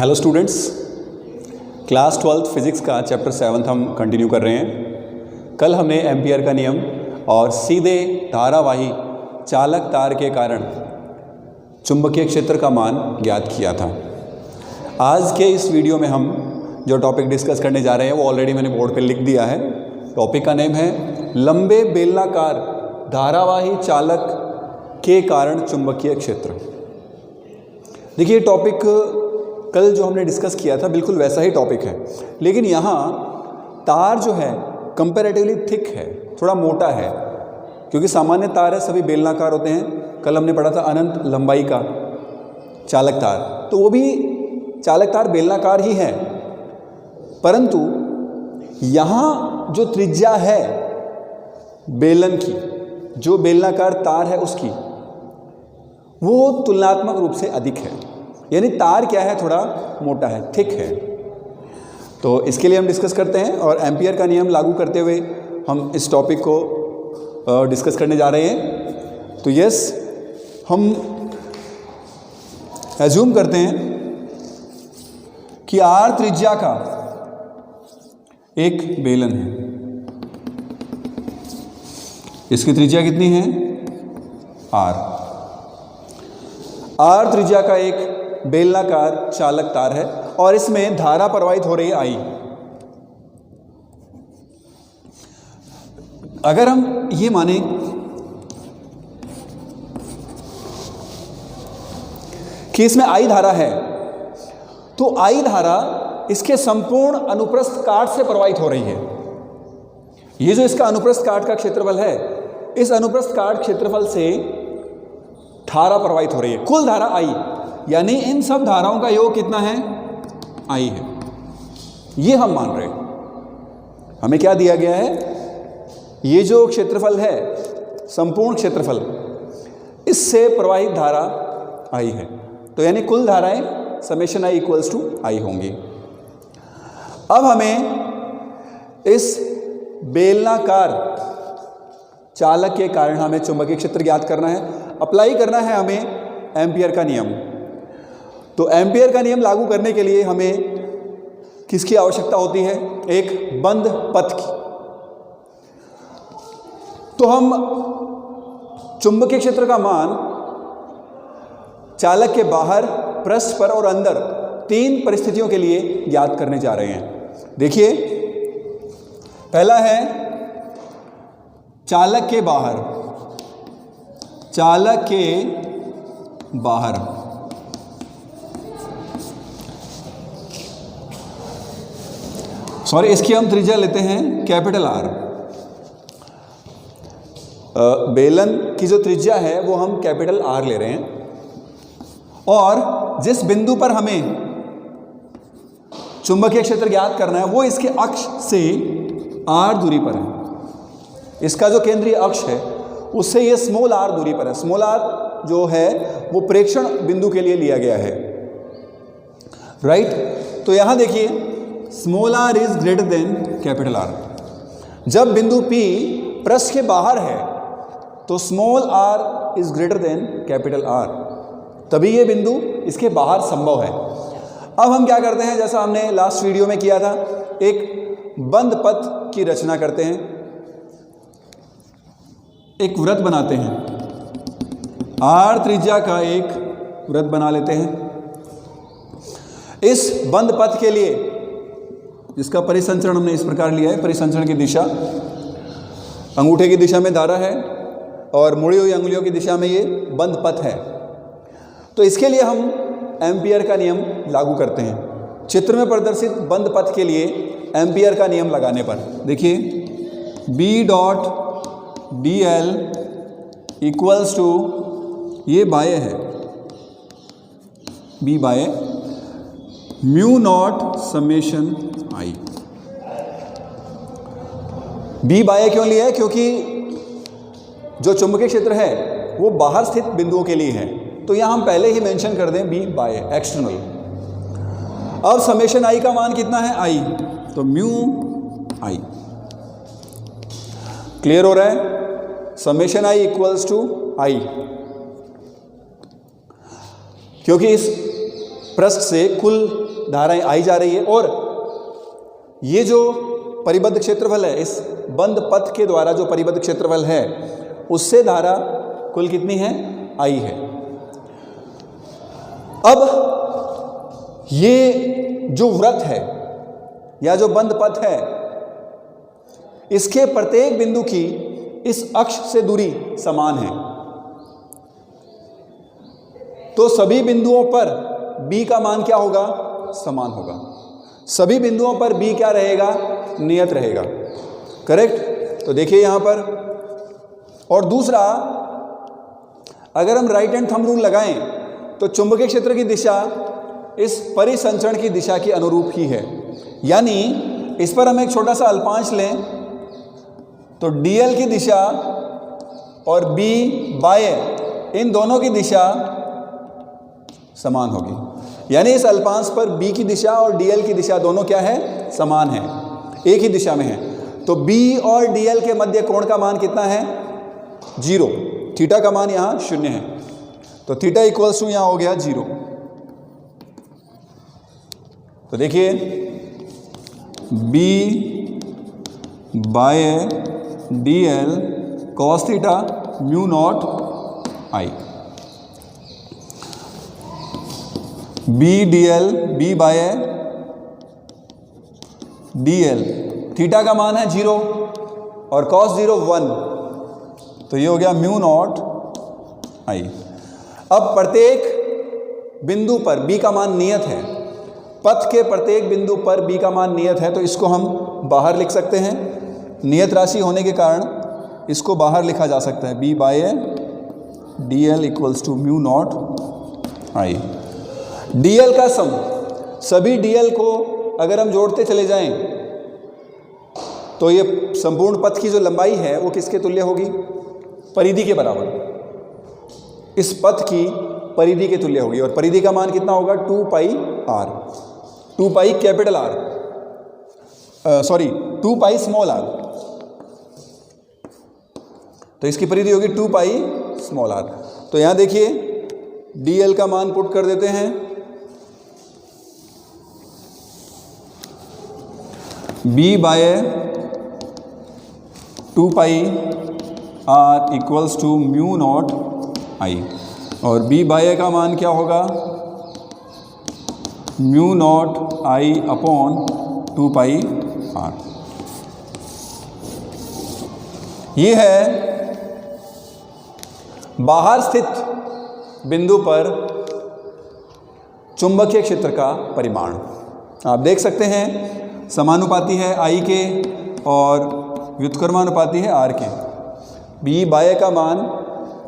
Hello students, class 12th physics का chapter 7 हम continue कर रहे हैं। कल हमने एम्पियर का नियम और सीधे धारावाही चालक तार के कारण चुंबकीय क्षेत्र का मान ज्ञात किया था। आज के इस वीडियो में हम जो टॉपिक डिस्कस करने जा रहे हैं वो ऑलरेडी मैंने बोर्ड पे लिख दिया है। टॉपिक का नेम है लंबे बेलनाकार धारावाही चालक के कारण चुंबकीय क्षेत्र। देखिए, टॉपिक कल जो हमने डिस्कस किया था बिल्कुल वैसा ही टॉपिक है, लेकिन यहाँ तार जो है कंपैरेटिवली थिक है, थोड़ा मोटा है, क्योंकि सामान्य तार है सभी बेलनाकार होते हैं। कल हमने पढ़ा था अनंत लंबाई का चालक तार, तो वो भी चालक तार बेलनाकार ही है, परंतु यहाँ जो त्रिज्या है बेलन की, जो बेलनाकार तार है उसकी, वो तुलनात्मक रूप से अधिक है। यानी तार क्या है, थोड़ा मोटा है, थिक है। तो इसके लिए हम डिस्कस करते हैं और एम्पियर का नियम लागू करते हुए हम इस टॉपिक को डिस्कस करने जा रहे हैं। तो यस, हम एज्यूम करते हैं कि आर त्रिज्या का एक बेलन है। इसकी त्रिज्या कितनी है? आर त्रिज्या का एक बेलनाकार चालक तार है और इसमें धारा प्रवाहित हो रही है आई। अगर हम ये माने कि इसमें आई धारा है, तो आई धारा इसके संपूर्ण अनुप्रस्थ काट से प्रवाहित हो रही है। ये जो इसका अनुप्रस्थ काट का क्षेत्रफल है, इस अनुप्रस्थ काट क्षेत्रफल से धारा प्रवाहित हो रही है, कुल धारा आई, यानी इन सब धाराओं का योग कितना है? आई है। ये हम मान रहे हैं। हमें क्या दिया गया है? ये जो क्षेत्रफल है, संपूर्ण क्षेत्रफल, इससे प्रवाहित धारा आई है, तो यानी कुल धाराएं समेशन आई इक्वल्स टू आई होंगी। अब हमें इस बेलनाकार चालक के कारण हमें चुंबकीय क्षेत्र ज्ञात करना है, अप्लाई करना है हमें एम्पियर का नियम। तो एम्पियर का नियम लागू करने के लिए हमें किसकी आवश्यकता होती है? एक बंद पथ की। तो हम चुंबकीय क्षेत्र का मान चालक के बाहर, पृष्ठ पर और अंदर तीन परिस्थितियों के लिए ज्ञात करने जा रहे हैं। देखिए, पहला है चालक के बाहर। चालक के बाहर इसकी हम त्रिज्या लेते हैं कैपिटल आर। बेलन की जो त्रिज्या है वो हम कैपिटल आर ले रहे हैं, और जिस बिंदु पर हमें चुंबकीय क्षेत्र ज्ञात करना है वो इसके अक्ष से आर दूरी पर है। इसका जो केंद्रीय अक्ष है उससे ये स्मॉल आर दूरी पर है। स्मॉल आर जो है वो प्रेक्षण बिंदु के लिए लिया गया है, राइट। तो यहां देखिए, small r is greater than capital R. जब बिंदु P पृष्ठ के बाहर है तो small r is greater than capital R, तभी ये बिंदु इसके बाहर संभव है। अब हम क्या करते हैं, जैसा हमने लास्ट वीडियो में किया था, एक बंद पथ की रचना करते हैं, एक वृत्त बनाते हैं। आर त्रिज्या का एक वृत्त बना लेते हैं। इस बंद पथ के लिए जिसका परिसंचरण हमने इस प्रकार लिया है, परिसंचरण की दिशा अंगूठे की दिशा में धारा है और मुड़ी हुई अंगुलियों की दिशा में ये बंद पथ है। तो इसके लिए हम एम्पियर का नियम लागू करते हैं। चित्र में प्रदर्शित बंद पथ के लिए एम्पियर का नियम लगाने पर देखिए, B dot D L equals to, ये बाह्य है, B बाह्य, mu not summation I. B बाह्य क्यों लिया है? क्योंकि जो चुंबकीय क्षेत्र है वो बाहर स्थित बिंदुओं के लिए है, तो यहां हम पहले ही मेंशन कर दें बी बाह्य, एक्सटर्नल। अब समेशन आई का मान कितना है? आई, तो म्यू आई। क्लियर हो रहा है? समेशन आई इक्वल्स टू आई। क्योंकि इस पृष्ठ से कुल धाराएं आई जा रही है, और ये जो परिबद्ध क्षेत्रफल है, इस बंद पथ के द्वारा जो परिबद्ध क्षेत्रफल है उससे धारा कुल कितनी है, आई है। अब ये जो वृत्त है या जो बंद पथ है, इसके प्रत्येक बिंदु की इस अक्ष से दूरी समान है। तो सभी बिंदुओं पर b का मान क्या होगा, समान होगा। सभी बिंदुओं पर b क्या रहेगा, नियत रहेगा। करेक्ट। तो देखिए यहां पर, और दूसरा, अगर हम राइट हैंड थंब रूल लगाएं तो चुंबकीय क्षेत्र की दिशा इस परिसंचरण की दिशा के अनुरूप ही है। यानी इस पर हम एक छोटा सा अल्पांश लें तो dl की दिशा और b बाय इन दोनों की दिशा समान होगी। यानी इस अल्पांश पर b की दिशा और dl की दिशा दोनों क्या है, समान है, एक ही दिशा में है। तो b और dl के मध्य कोण का मान कितना है, 0। थीटा का मान यहाँ 0 है, तो थीटा इक्वल्स टू यहाँ हो गया 0। तो देखिए b by dl cos theta mu not i, b dl b by dl, थीटा का मान है 0 और cos 0 1, तो ये हो गया म्यू नॉट i। अब प्रत्येक बिंदु पर b का मान नियत है, पथ के प्रत्येक बिंदु पर b का मान नियत है, तो इसको हम बाहर लिख सकते हैं। नियत राशि होने के कारण इसको बाहर लिखा जा सकता है, b by dl equals to mu not i। dl का सम, सभी dl को अगर हम जोड़ते चले जाएं तो ये संपूर्ण पथ की जो लंबाई है वो किसके तुल्य होगी, परिधि के बराबर, इस पथ की परिधि के तुल्य होगी। और परिधि का मान कितना होगा, 2 pi r, 2 pi capital R, sorry 2 pi small r, तो इसकी परिधि होगी 2 पाई स्मॉल r। तो यहां देखिए dl का मान पुट कर देते हैं, b by 2 pi r equals to mu not i, और b बाय का मान क्या होगा, mu not i upon 2 pi r। ये है बाहर स्थित बिंदु पर चुंबकीय क्षेत्र का परिमाण। आप देख सकते हैं समानुपाती है I के और व्युत्क्रमानुपाती है R के। b बाय का मान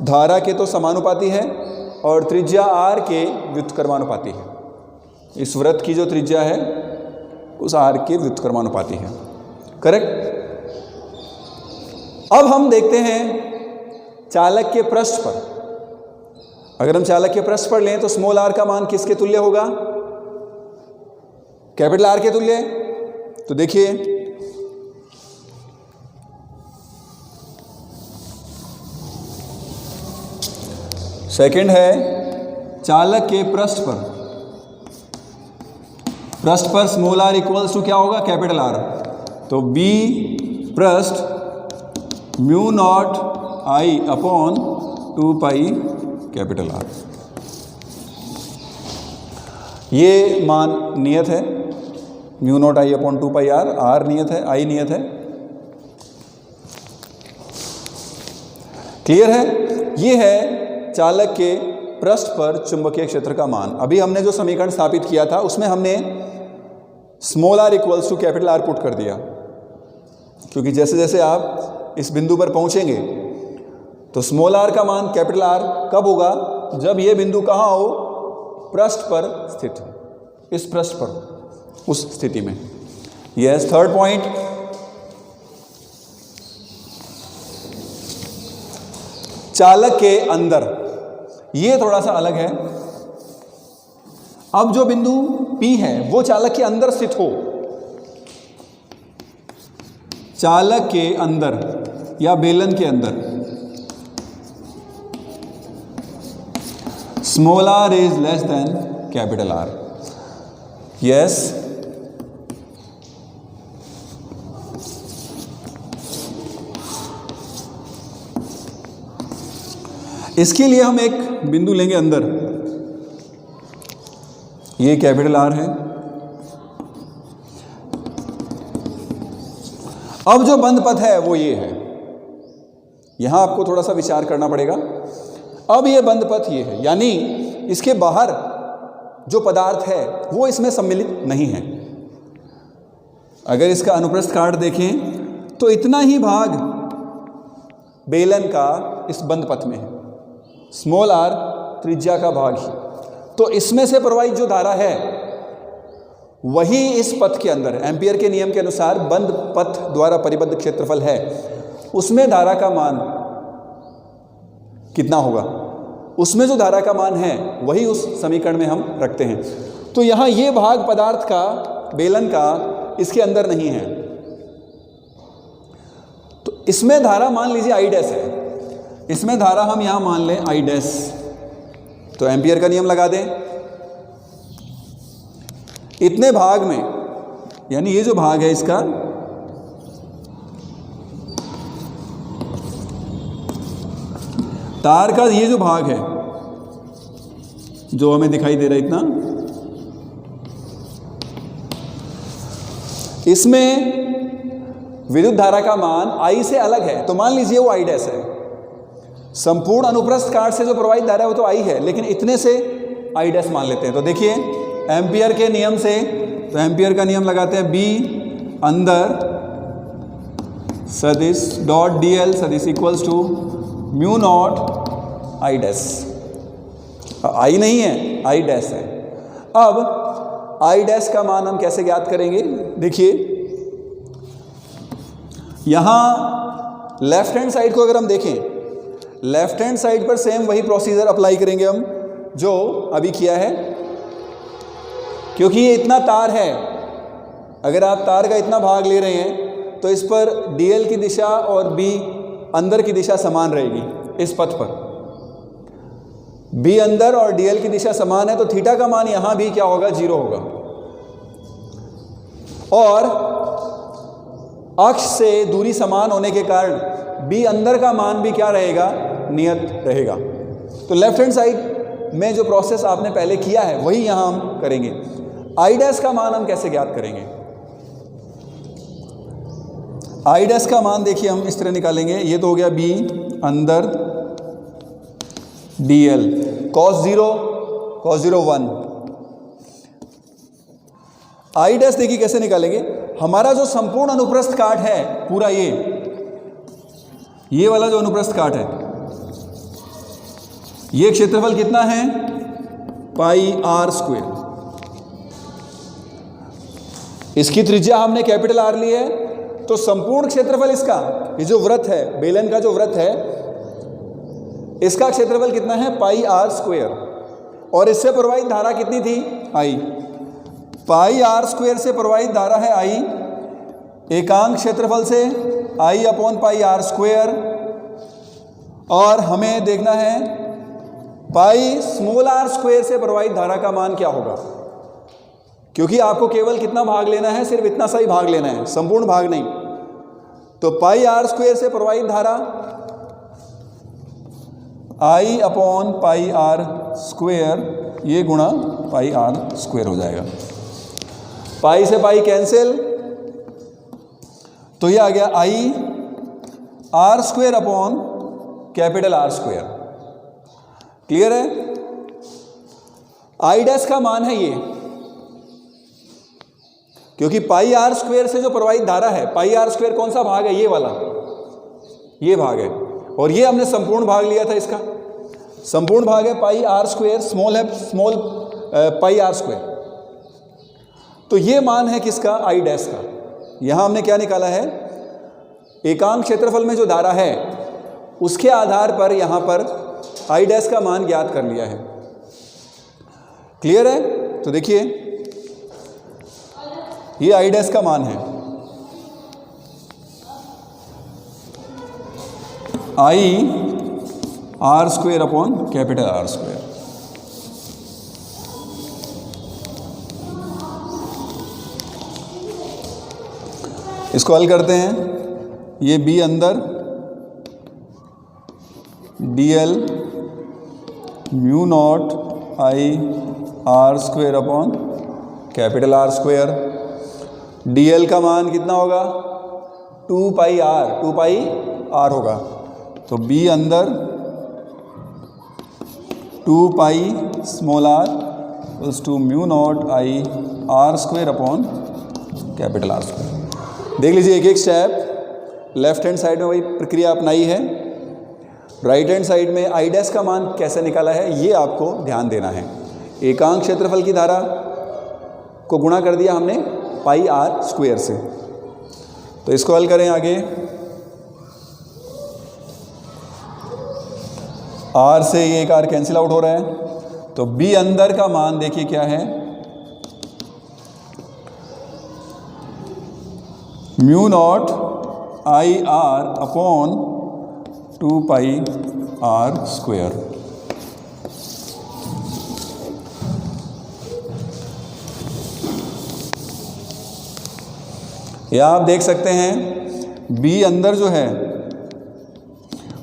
धारा के तो समानुपाती है और त्रिज्या R के व्युत्क्रमानुपाती है। इस वृत्त की जो त्रिज्या है उस R के व्युत्क्रमानुपाती है। करेक्ट। अब हम देखते हैं चालक के पृष्ठ पर। अगर हम चालक के पृष्ठ पर लें तो स्मॉल r का मान किसके तुल्य होगा, कैपिटल R के तुल्य। तो देखिए सेकंड है चालक के पृष्ठ पर स्मॉल r इक्वल्स टू क्या होगा, कैपिटल R। तो b पृष्ठ mu not I upon 2 pi capital R। ये मान नियत है, mu not I upon 2 pi R, R नियत है, I नियत है। क्लियर है। ये है चालक के पृष्ठ पर चुंबकीय क्षेत्र का मान। अभी हमने जो समीकरण स्थापित किया था उसमें हमने small r equals to capital R put कर दिया, क्योंकि जैसे जैसे आप इस बिंदु पर पहुंचेंगे तो स्मॉल r का मान कैपिटल R कब होगा, जब ये बिंदु कहाँ हो, पृष्ठ पर स्थित हो, इस पृष्ठ पर, उस स्थिति में। यस, थर्ड पॉइंट, चालक के अंदर। ये थोड़ा सा अलग है। अब जो बिंदु P है वो चालक के अंदर स्थित हो, चालक के अंदर या बेलन के अंदर, small r is less than capital R। Yes, इसके लिए हम एक बिंदु लेंगे अंदर, ये कैपिटल आर है। अब जो बंद पथ है वो ये है, यहां आपको थोड़ा सा विचार करना पड़ेगा। अब ये बंद पथ ये है, यानी इसके बाहर जो पदार्थ है वो इसमें सम्मिलित नहीं है। अगर इसका अनुप्रस्थ काट देखें तो इतना ही भाग बेलन का इस बंद पथ में है, स्मॉल आर त्रिज्या का भाग ही। तो इसमें से प्रवाहित जो धारा है वही इस पथ के अंदर, एम्पियर के नियम के अनुसार बंद पथ द्वारा परिबद्ध क्षेत्रफल है, उसमें धारा का मान कितना होगा, उसमें जो धारा का मान है वही उस समीकरण में हम रखते हैं। तो यहां ये भाग पदार्थ का, बेलन का, इसके अंदर नहीं है। तो इसमें धारा मान लीजिए आई डैश है, इसमें धारा हम यहां मान लें आई डैश, तो एम्पियर का नियम लगा दें। इतने भाग में, यानी ये जो भाग है इसका, तार का ये जो भाग है जो हमें दिखाई दे रहा है इतना, इसमें विद्युत धारा का मान आई से अलग है, तो मान लीजिए वो आई डैश है। संपूर्ण अनुप्रस्थ काट से जो प्रवाहित धारा है वो तो आई है, लेकिन इतने से आई डैश मान लेते हैं। तो देखिए एम्पियर के नियम से, तो एम्पियर का नियम लगाते हैं, बी अंदर सदिश डॉट डी एल सदिश equals to mu not I dash. I नहीं है, आई डैश है। अब आई डैश का मान हम कैसे ज्ञात करेंगे, देखिए यहां लेफ्ट हैंड साइड को अगर हम देखें, लेफ्ट हैंड साइड पर सेम वही प्रोसीजर अप्लाई करेंगे हम जो अभी किया है, क्योंकि ये इतना तार है। अगर आप तार का इतना भाग ले रहे हैं तो इस पर डीएल की दिशा और बी अंदर की दिशा समान रहेगी। इस पथ पर बी अंदर और डीएल की दिशा समान है, तो थीटा का मान यहां भी क्या होगा, 0 होगा। और अक्ष से दूरी समान होने के कारण बी अंदर का मान भी क्या रहेगा, नियत रहेगा। तो लेफ्ट हैंड साइड में जो प्रोसेस आपने पहले किया है वही यहां हम करेंगे। आई डैश का मान हम कैसे ज्ञात करेंगे, आई डैश का मान देखिए हम इस तरह निकालेंगे, ये तो हो गया बी अंदर D L cos 0 1। I dash देखिए कैसे निकालेंगे, हमारा जो संपूर्ण अनुप्रस्थ काट है पूरा ये वाला जो अनुप्रस्थ काट है, ये क्षेत्रफल कितना है, पाई आर स्क्वायर। इसकी त्रिज्या हमने कैपिटल आर ली है, तो संपूर्ण क्षेत्रफल इसका, ये जो वृत्त है, बेलन का जो वृत्त है, इसका क्षेत्रफल कितना है, पाई आर स्क्वायर। और इससे प्रवाहित धारा कितनी थी, आई। पाई आर स्क्वायर से प्रवाहित धारा है आई, एकांक क्षेत्रफल से आई अपॉन पाई आर स्क्वायर। और हमें देखना है पाई स्मॉल आर स्क्वायर से प्रवाहित धारा का मान क्या होगा, क्योंकि आपको केवल कितना भाग लेना है, सिर्फ इतना सा ही भाग लेना है, संपूर्ण भाग नहीं। तो पाई आर स्क्वायर से प्रवाहित धारा आई अपॉन पाई आर स्क्वायर, ये गुणा पाई आर स्क्वायर हो जाएगा। पाई से पाई कैंसिल, तो ये आ गया I R square upon capital R square. Clear है। आई डैश का मान है ये, क्योंकि पाई आर स्क्वायर से जो प्रवाहित धारा है, पाई आर स्क्वायर कौन सा भाग है, ये वाला, ये भाग है। और ये हमने संपूर्ण भाग लिया था, इसका संपूर्ण भाग है पाई आर स्क्वायर, स्मॉल है स्मॉल पाई आर स्क्वायर। तो ये मान है किसका, आई डैश का। यहां हमने क्या निकाला है, एकांक क्षेत्रफल में जो धारा है उसके आधार पर यहां पर आई डैश का मान ज्ञात कर लिया है। क्लियर है। तो देखिए ये आई डैश का मान है, आई R square upon capital R square. इसको हल करते हैं। ये बी अंदर dl mu naught I R square upon capital R square. dl का मान कितना होगा? 2 पाई आर होगा। तो b अंदर 2 pi small r equals to mu not I R square upon capital R square. देख लीजिए एक एक स्टेप। लेफ्ट हैंड साइड में वही प्रक्रिया अपनाई है, राइट हैंड साइड में आई डैश का मान कैसे निकाला है ये आपको ध्यान देना है। एकांक क्षेत्रफल की धारा को गुणा कर दिया हमने पाई आर स्क्वायर से। तो इसको हल करें आगे। आर से ये एक आर कैंसिल आउट हो रहा है। तो बी अंदर का मान देखिए क्या है, mu not I R upon 2 pi R square. या आप देख सकते हैं बी अंदर जो है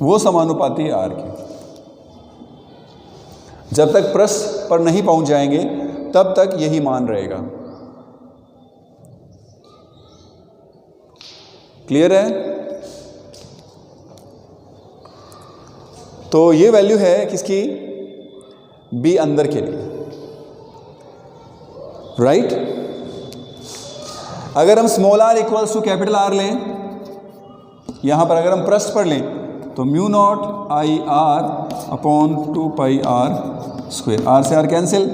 वो समानुपाती है आर के। जब तक पृष्ठ पर नहीं पहुंच जाएंगे तब तक यही मान रहेगा। क्लियर है? तो ये वैल्यू है किसकी? बी अंदर के लिए, राइट? अगर हम small r equals to capital R लें, यहां पर अगर हम पृष्ठ पर लें तो mu not I R upon 2 pi R square. R से आर कैंसिल,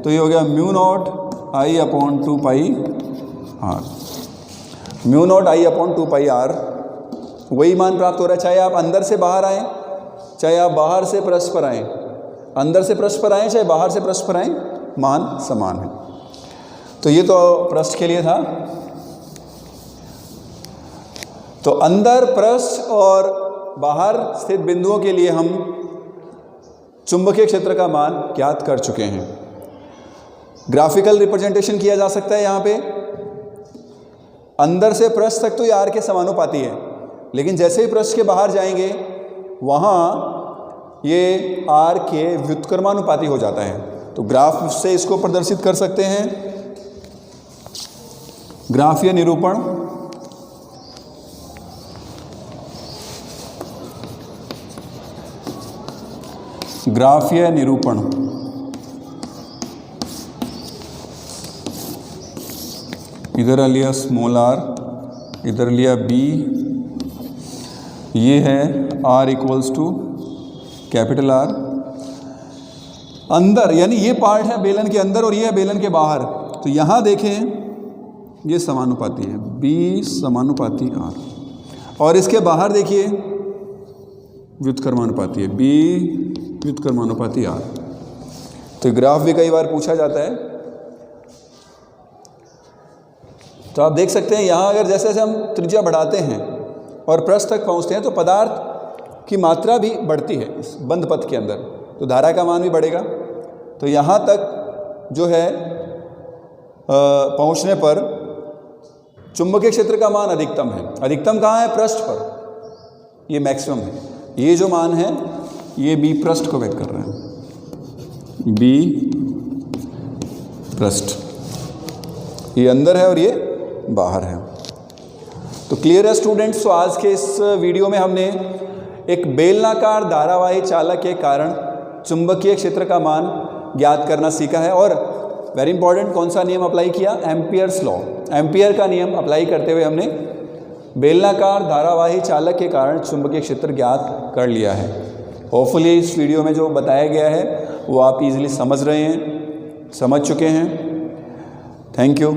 तो ये हो गया mu not I upon 2 pi R. Mu not I upon 2 pi R वही मान प्राप्त हो रहा है, चाहे आप अंदर से बाहर आएँ, चाहे आप बाहर से पृष्ठ पर आएँ। अंदर से पृष्ठ पर आएँ चाहे बाहर से पृष्ठ पर आएँ, मान समान है। तो ये तो पृष्ठ के लिए था। तो अंदर, पृष्ठ और बाहर स्थित बिंदुओं के लिए हम चुंबकीय क्षेत्र का मान ज्ञात कर चुके हैं। ग्राफिकल रिप्रेजेंटेशन किया जा सकता है। यहाँ पे अंदर से पृष्ठ तक तो ये आर के समानुपाती है, लेकिन जैसे ही पृष्ठ के बाहर जाएंगे वहाँ ये आर के व्युत्क्रमानुपाती हो जाता है। तो ग्राफ से इसको प्रदर्शित कर सकते हैं। ग्राफीय निरूपण, ग्राफीय निरूपण इधर लिया स्मॉल आर, इधर लिया बी, ये है R equals to capital R. अंदर यानी ये पार्ट है बेलन के अंदर और ये है बेलन के बाहर। तो यहाँ देखें ये समानुपाती है, बी समानुपाती आर, और इसके बाहर देखिए व्युत्क्रमानुपाती है, बी व्युत्क्रमानुपाती आर। तो ग्राफ भी कई बार पूछा जाता है। तो आप देख सकते हैं यहाँ अगर जैसे जैसे हम त्रिज्या बढ़ाते हैं और पृष्ठ तक पहुँचते हैं तो पदार्थ की मात्रा भी बढ़ती है इस बंद पथ के अंदर, तो धारा का मान भी बढ़ेगा। तो यहाँ तक जो है पहुँचने पर चुंबकीय क्षेत्र का मान अधिकतम है। अधिकतम कहाँ है? पृष्ठ पर, ये मैक्सिमम है। ये जो मान है ये बी पृष्ठ को व्यक्त कर रहा है, बी पृष्ठ, ये अंदर है और ये बाहर है। तो क्लियर है स्टूडेंट्स? तो आज के इस वीडियो में हमने एक बेलनाकार धारावाही चालक के कारण चुंबकीय क्षेत्र का मान ज्ञात करना सीखा है। और वेरी इंपॉर्टेंट, कौन सा नियम अप्लाई किया? एम्पियर्स लॉ, एम्पियर का नियम अप्लाई करते हुए हमने बेलनाकार धारावाही चालक के कारण चुंबकीय क्षेत्र ज्ञात कर लिया है। होपफुली इस वीडियो में जो बताया गया है वो आप इजीली समझ रहे हैं, समझ चुके हैं। Thank you.